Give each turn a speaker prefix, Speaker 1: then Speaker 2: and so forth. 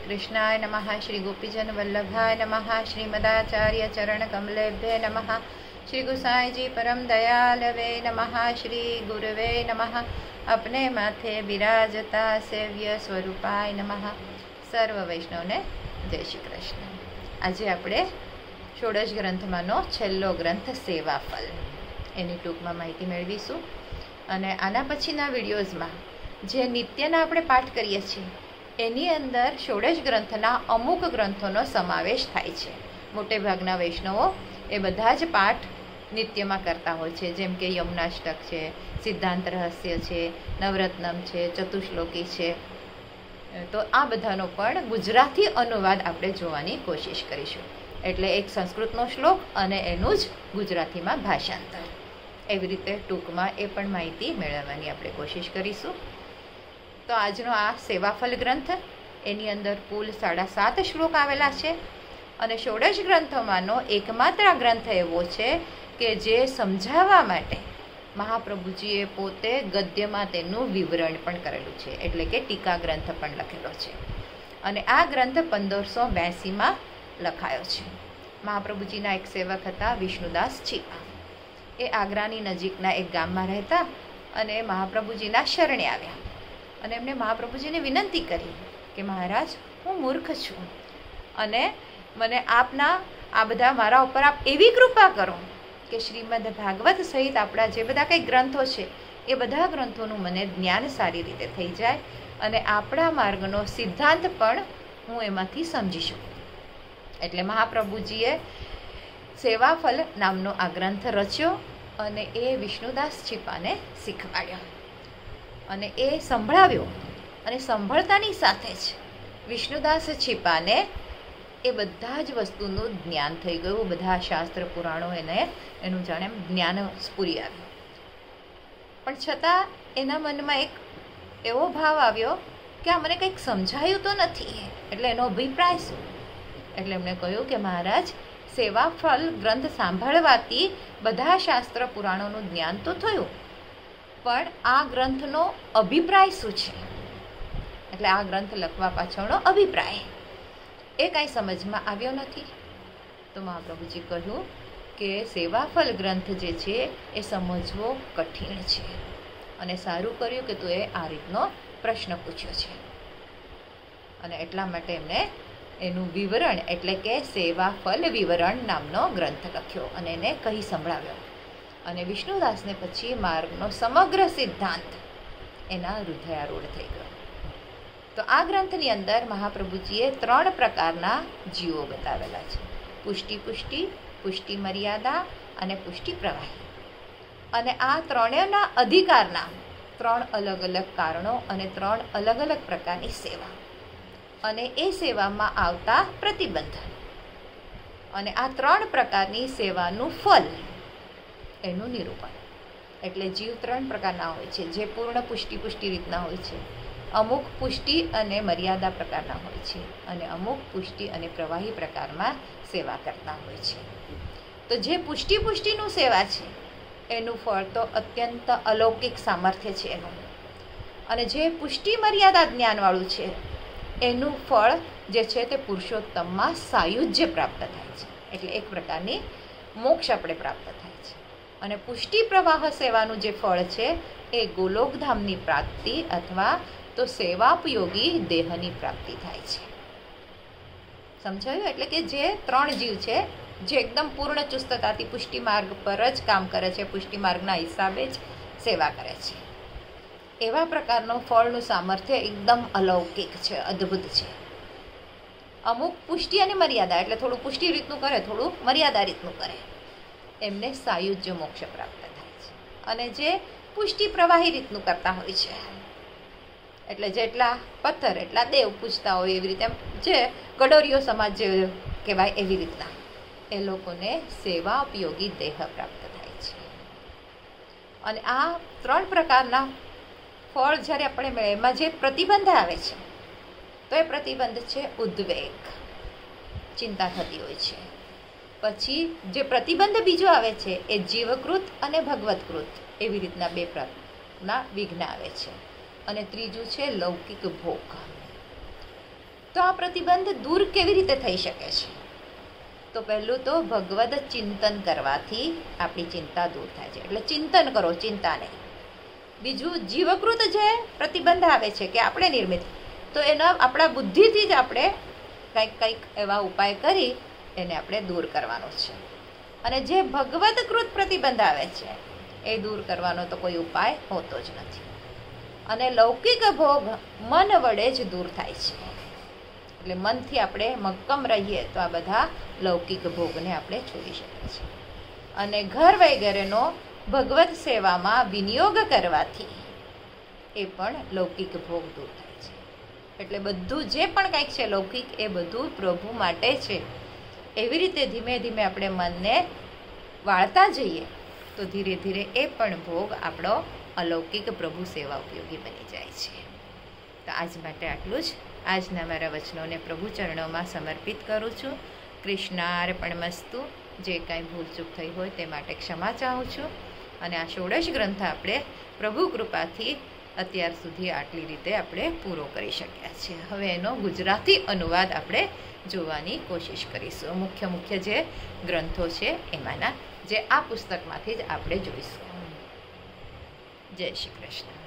Speaker 1: कृष्णाय नमः। श्री गोपीजन वल्लभाय नमः। श्रीमदाचार्य चरण कमलेभ्ये नमः। श्री गुसाई जी परम दयालवे नमः। श्री गुरुवे नमः। अपने माथे बिराजता सेव्य स्वरूपाय नमः। सर्व वैष्णवने जय श्री कृष्ण। આજે આપણે ષોડશ ગ્રંથમાંનો છેલ્લો ગ્રંથ સેવાફલ એની ટૂંકમાં માહિતી મેળવીશું અને આના પછીના વિડીયોઝમાં જે નિત્યના આપણે પાઠ કરીએ છીએ એની અંદર ષોડશ ગ્રંથના અમુક ગ્રંથોનો સમાવેશ થાય છે. મોટે ભાગના વૈષ્ણવો એ બધા જ પાઠ નિત્યમાં કરતા હોય છે, જેમ કે યમુનાષ્ટક છે, સિદ્ધાંત રહસ્ય છે, નવરત્નમ છે, ચતુશ્લોકી છે. તો આ બધાનો પણ ગુજરાતી અનુવાદ આપણે જોવાની કોશિશ કરીશું. એટલે એક સંસ્કૃતનો શ્લોક અને એનું જ ગુજરાતીમાં ભાષાંતર, એવી રીતે ટૂંકમાં એ પણ માહિતી મેળવવાની આપણે કોશિશ કરીશું. તો આજનો આ સેવાફલ ગ્રંથ, એની અંદર કુલ 7.5 શ્લોક આવેલા છે અને ષોડશ ગ્રંથોમાંનો એકમાત્ર ગ્રંથ એવો છે કે જે સમજાવવા માટે મહાપ્રભુજીએ પોતે ગદ્યમાં તેનું વિવરણ પણ કરેલું છે, એટલે કે ટીકા ગ્રંથ પણ લખેલો છે. અને આ ગ્રંથ 1582માં લખાયો છે. મહાપ્રભુજીના એક સેવક હતા વિષ્ણુદાસ છીપા. એ આગ્રાની નજીકના એક ગામમાં રહેતા અને મહાપ્રભુજીના શરણે આવ્યા અને એમણે મહાપ્રભુજીને વિનંતી કરી કે મહારાજ, હું મૂર્ખ છું અને મને આપના આ બધા મારા ઉપર આપ એવી કૃપા કરો કે શ્રીમદ ભાગવત સહિત આપણા જે બધા કંઈ ગ્રંથો છે એ બધા ગ્રંથોનું મને જ્ઞાન સારી રીતે થઈ જાય અને આપણા માર્ગનો સિદ્ધાંત પણ હું એમાંથી સમજી શકું. એટલે મહાપ્રભુજીએ સેવાફલ નામનો આ ગ્રંથ રચ્યો અને એ વિષ્ણુદાસ છીપાને શીખવાડ્યો અને એ સંભળાવ્યો. અને સંભળતાની સાથે જ વિષ્ણુદાસ છીપાને એ બધા જ વસ્તુનું જ્ઞાન થઈ ગયું. બધા શાસ્ત્ર પુરાણો એનું જાણે જ્ઞાન સ્ફુરી આવ્યું. પણ છતાં એના મનમાં એક એવો ભાવ આવ્યો કે આ મને કંઈક સમજાયું તો નથી, એટલે એનો અભિપ્રાય શું? એટલે એમણે કહ્યું કે મહારાજ, સેવાફલ ગ્રંથ સાંભળવાથી બધા શાસ્ત્ર પુરાણોનું જ્ઞાન તો થયું, પણ આ ગ્રંથનો અભિપ્રાય શું છે, એટલે આ ગ્રંથ લખવા પાછળનો અભિપ્રાય એ કાંઈ સમજમાં આવ્યો નથી. તો મહાપ્રભુજી કહ્યું કે સેવાફલ ગ્રંથ જે છે એ સમજવો કઠિન છે અને સારું કર્યું કે તું એ આ રીતનો પ્રશ્ન પૂછ્યો છે. અને એટલા માટે એમને એનું વિવરણ એટલે કે સેવાફલ વિવરણ નામનો ગ્રંથ લખ્યો અને એને કહી સંભળાવ્યો. અને વિષ્ણુદાસને પછી માર્ગનો સમગ્ર સિદ્ધાંત એના હૃદયારૂઢ થઈ ગયો. તો આ ગ્રંથની અંદર મહાપ્રભુજીએ 3 પ્રકારના જીવો બતાવેલા છે: પુષ્ટિ, પુષ્ટિ મર્યાદા અને પુષ્ટિ પ્રવાહી. અને આ ત્રણેયના અધિકારના 3 અલગ અલગ કારણો અને 3 અલગ અલગ પ્રકારની સેવા અને એ સેવામાં આવતા પ્રતિબંધ અને આ 3 પ્રકારની સેવાનું ફલ, એનું નિરૂપણ. એટલે જીવ 3 પ્રકારના હોય છે, જે પૂર્ણ પુષ્ટિ રીતના હોય છે, અમુક પુષ્ટિ અને મર્યાદા પ્રકારના હોય છે અને અમુક પુષ્ટિ અને પ્રવાહી પ્રકારમાં સેવા કરતા હોય છે. તો જે પુષ્ટિનું સેવા છે એનું ફળ તો અત્યંત અલૌકિક સામર્થ્ય છે એનું. અને જે પુષ્ટિ મર્યાદા જ્ઞાનવાળું છે એનું ફળ જે છે તે પુરુષોત્તમમાં સાયુજ્ય પ્રાપ્ત થાય છે, એટલે એક પ્રકારની મોક્ષ આપણે પ્રાપ્ત થાય છે. અને પુષ્ટિ પ્રવાહ સેવાનું જે ફળ છે એ ગોલોકધામની પ્રાપ્તિ અથવા તો સેવાપયોગી દેહની પ્રાપ્તિ થાય છે. સમજાયું? એટલે કે જે 3 જીવ છે જે એકદમ પૂર્ણ ચુસ્તતાથી પુષ્ટિ માર્ગ પર જ કામ કરે છે, પુષ્ટિ માર્ગના હિસાબે જ સેવા કરે છે, એવા પ્રકારનો ફળનું સામર્થ્ય એકદમ અલૌકિક છે, અદ્ભુત છે. અમુક પુષ્ટિ અને મર્યાદા, એટલે થોડું પુષ્ટિ રીતનું કરે, થોડું મર્યાદા રીતનું કરે, એમને સાયુજ્ય મોક્ષ પ્રાપ્ત થાય છે. અને જે પુષ્ટિ પ્રવાહી રીતનું કરતા હોય છે, એટલે જેટલા પથ્થર એટલા દેવ પૂજતા હોય, એવી રીતે જે ગડોરીઓ સમાજ જે કહેવાય એવી રીતના એ લોકોને સેવા ઉપયોગી દેહ પ્રાપ્ત થાય છે. અને આ 3 પ્રકારના ફળ જ્યારે આપણે મળે એમાં જે પ્રતિબંધ આવે છે તો એ પ્રતિબંધ છે ઉદ્વેગ, ચિંતા થતી હોય છે. પછી જે પ્રતિબંધ બીજો આવે છે એ જીવકૃત અને ભગવતકૃત, એવી રીતના 2 પ્રકારના વિઘ્ન આવે છે. અને ત્રીજું છે લૌકિક ભોગ. તો આ પ્રતિબંધ દૂર કેવી રીતે થઈ શકે છે? તો પહેલું તો ભગવદ ચિંતન કરવાથી આપણી ચિંતા દૂર થાય છે. એટલે ચિંતન કરો, ચિંતા નહીં. બીજું, જીવકૃત જે પ્રતિબંધ આવે છે કે આપણે નિર્મિત, તો એના આપણા બુદ્ધિથી જ આપણે કંઈક એવા ઉપાય કરી એને આપણે દૂર કરવાનો છે. અને જે ભગવદકૃત પ્રતિબંધ આવે છે એ દૂર કરવાનો તો કોઈ ઉપાય હોતો જ નથી. અને લૌકિક ભોગ મન વડે જ દૂર થાય છે. એટલે મનથી આપણે મક્કમ રહીએ તો આ બધા લૌકિક ભોગને આપણે છોડી શકીએ છીએ. અને ઘર વગેરેનો ભગવત સેવામાં વિનિયોગ કરવાથી એ પણ લૌકિક ભોગ દૂર થાય છે. એટલે બધું જે પણ કંઈક છે લૌકિક, એ બધું પ્રભુ માટે છે. એવી રીતે ધીમે ધીમે આપણે મનને વાળતા જઈએ તો ધીરે ધીરે એ પણ ભોગ આપણો અલૌકિક પ્રભુ સેવા ઉપયોગી બની જાય છે. તો આજ માટે આટલું જ. આજના મારા વચનોને પ્રભુ ચરણોમાં સમર્પિત કરું છું. કૃષ્ણાર્પણમસ્તુ. જે કાંઈ ભૂલચૂક થઈ હોય તે માટે ક્ષમા ચાહું છું. અને આ ષોડશ ગ્રંથ આપણે પ્રભુ કૃપાથી અત્યાર સુધી આટલી રીતે આપણે પૂરો કરી શક્યા છીએ. હવે એનો ગુજરાતી અનુવાદ આપણે જોવાની કોશિશ કરીશું. મુખ્ય જે ગ્રંથો છે એમાંના, જે આ પુસ્તકમાંથી જ આપણે જોઈશું. જય શ્રી કૃષ્ણ.